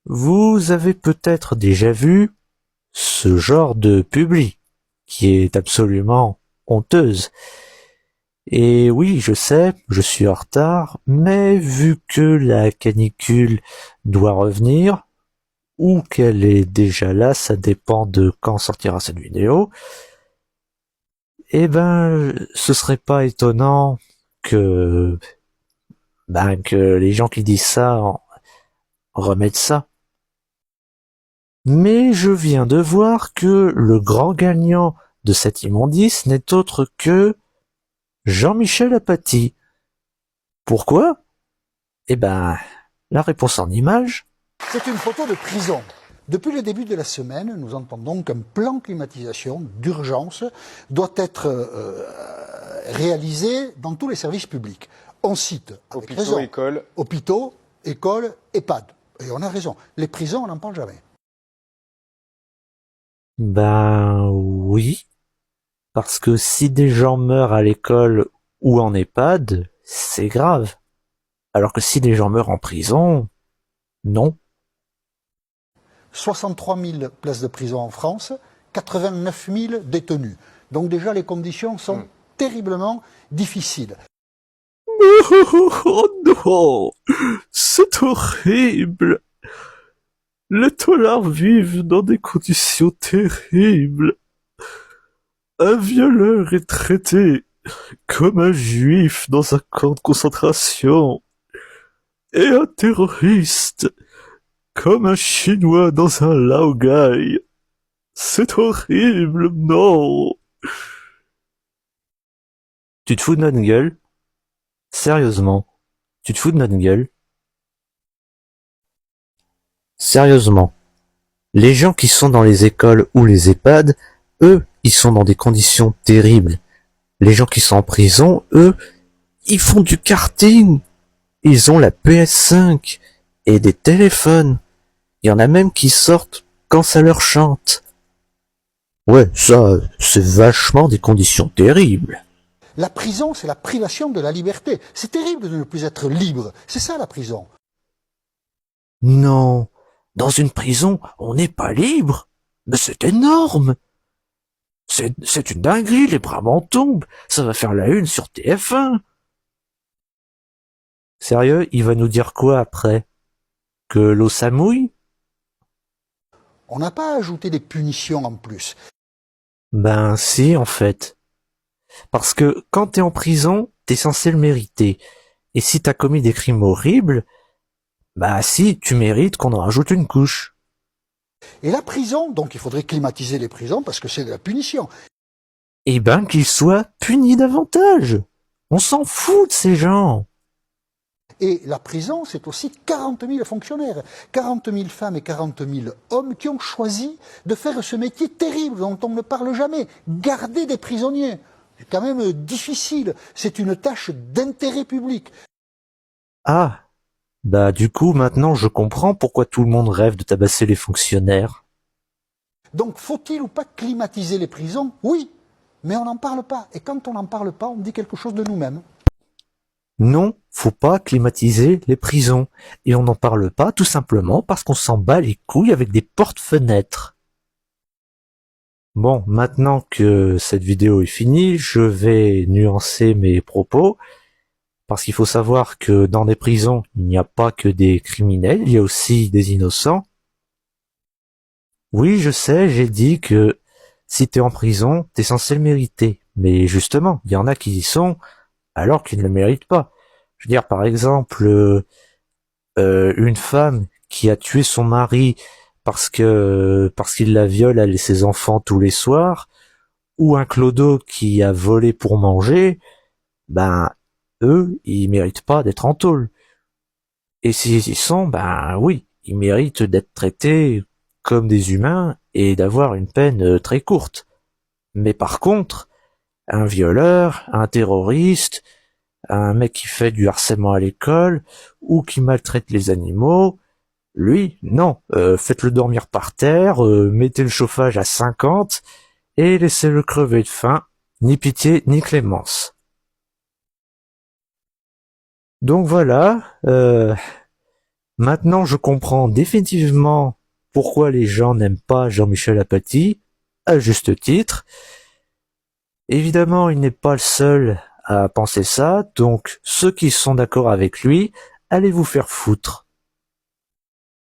Vous avez peut-être déjà vu ce genre de publi qui est absolument honteuse. Et oui, je sais, je suis en retard, mais vu que la canicule doit revenir, ou qu'elle est déjà là, ça dépend de quand sortira cette vidéo, eh ben, ce serait pas étonnant que, que les gens qui disent ça remettent ça. Mais je viens de voir que le grand gagnant de cette immondice n'est autre que Jean-Michel Apathy. Pourquoi? Eh ben, la réponse en image. C'est une photo de prison. Depuis le début de la semaine, nous entendons qu'un plan climatisation d'urgence doit être réalisé dans tous les services publics. On cite, avec raison, hôpitaux, écoles, EHPAD. Et on a raison. Les prisons, on n'en parle jamais. Ben oui, parce que si des gens meurent à l'école ou en EHPAD, c'est grave. Alors que si des gens meurent en prison, non. 63 000 places de prison en France, 89 000 détenus. Donc déjà, les conditions sont terriblement difficiles. Oh non, c'est horrible. Les taulards vivent dans des conditions terribles. Un violeur est traité comme un juif dans un camp de concentration, et un terroriste comme un chinois dans un laogai. C'est horrible, non. Tu te fous de notre gueule? Sérieusement, tu te fous de notre gueule? Sérieusement, les gens qui sont dans les écoles ou les EHPAD, eux, ils sont dans des conditions terribles. Les gens qui sont en prison, eux, ils font du karting. Ils ont la PS5 et des téléphones. Il y en a même qui sortent quand ça leur chante. Ouais, ça, c'est vachement des conditions terribles. La prison, c'est la privation de la liberté. C'est terrible de ne plus être libre. C'est ça la prison. Non, dans une prison, on n'est pas libre. Mais c'est énorme. C'est une dinguerie, les bras m'en tombent. Ça va faire la une sur TF1. Sérieux, il va nous dire quoi après? Que l'eau ça mouille? On n'a pas ajouté des punitions en plus. Ben si, en fait. Parce que quand t'es en prison, t'es censé le mériter. Et si t'as commis des crimes horribles, bah si, tu mérites qu'on en rajoute une couche. Et la prison, donc il faudrait climatiser les prisons parce que c'est de la punition. Eh ben qu'ils soient punis davantage. On s'en fout de ces gens. Et la prison, c'est aussi 40 000 fonctionnaires, 40 000 femmes et 40 000 hommes qui ont choisi de faire ce métier terrible dont on ne parle jamais, garder des prisonniers. C'est quand même difficile, c'est une tâche d'intérêt public. Ah, bah du coup maintenant je comprends pourquoi tout le monde rêve de tabasser les fonctionnaires. Donc faut-il ou pas climatiser les prisons? Oui, mais on n'en parle pas. Et quand on n'en parle pas, on dit quelque chose de nous-mêmes. Non, faut pas climatiser les prisons. Et on n'en parle pas tout simplement parce qu'on s'en bat les couilles avec des porte-fenêtres. Bon, maintenant que cette vidéo est finie, je vais nuancer mes propos, parce qu'il faut savoir que dans les prisons, il n'y a pas que des criminels, il y a aussi des innocents. Oui, je sais, j'ai dit que si t'es en prison, t'es censé le mériter. Mais justement, il y en a qui y sont alors qu'ils ne le méritent pas. Je veux dire, par exemple, une femme qui a tué son mari parce qu'il la viole, elle et ses enfants tous les soirs, ou un clodo qui a volé pour manger, ben eux, ils méritent pas d'être en tôle. Et s'ils y sont, ben oui, ils méritent d'être traités comme des humains et d'avoir une peine très courte. Mais par contre, un violeur, un terroriste, un mec qui fait du harcèlement à l'école ou qui maltraite les animaux, lui, non, faites-le dormir par terre, mettez le chauffage à 50 et laissez-le crever de faim, ni pitié ni clémence. Donc voilà, Maintenant, je comprends définitivement pourquoi les gens n'aiment pas Jean-Michel Apathy, à juste titre. Évidemment, il n'est pas le seul à penser ça, donc ceux qui sont d'accord avec lui, allez vous faire foutre.